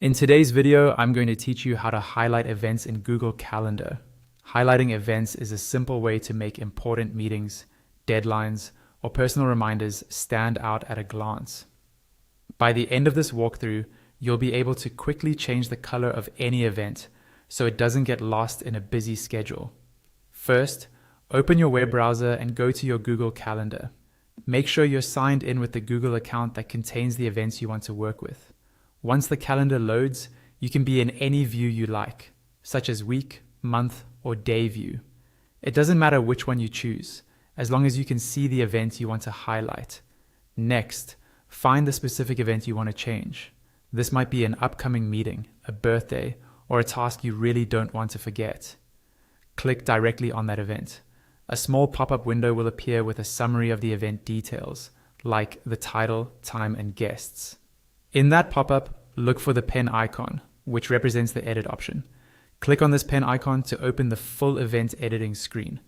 In today's video, I'm going to teach you how to highlight events in Google Calendar. Highlighting events is a simple way to make important meetings, deadlines, or personal reminders stand out at a glance. By the end of this walkthrough, you'll be able to quickly change the color of any event so it doesn't get lost in a busy schedule. First, open your web browser and go to your Google Calendar. Make sure you're signed in with the Google account that contains the events you want to work with. Once the calendar loads, you can be in any view you like, such as week, month, or day view. It doesn't matter which one you choose, as long as you can see the event you want to highlight. Next, find the specific event you want to change. This might be an upcoming meeting, a birthday, or a task you really don't want to forget. Click directly on that event. A small pop-up window will appear with a summary of the event details, like the title, time, and guests. In that pop-up, look for the pen icon, which represents the edit option. Click on this pen icon to open the full event editing screen.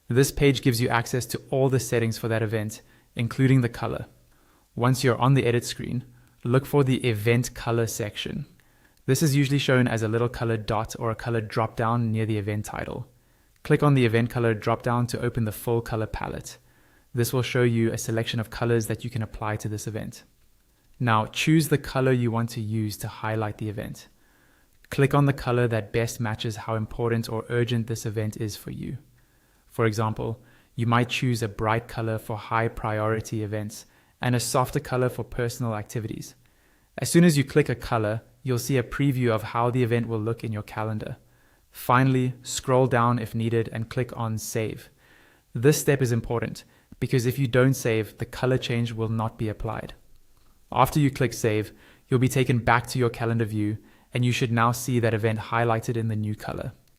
This page gives you access to all the settings for that event, including the color. Once you're on the edit screen, look for the event color section. This is usually shown as a little colored dot or a colored drop-down near the event title. Click on the event color drop-down to open the full color palette. This will show you a selection of colors that you can apply to this event. Now choose the color you want to use to highlight the event. Click on the color that best matches how important or urgent this event is for you. For example, you might choose a bright color for high priority events and a softer color for personal activities. As soon as you click a color, you'll see a preview of how the event will look in your calendar. Finally, scroll down if needed and click on Save. This step is important because if you don't save, the color change will not be applied. After you click Save, you'll be taken back to your calendar view and you should now see that event highlighted in the new color.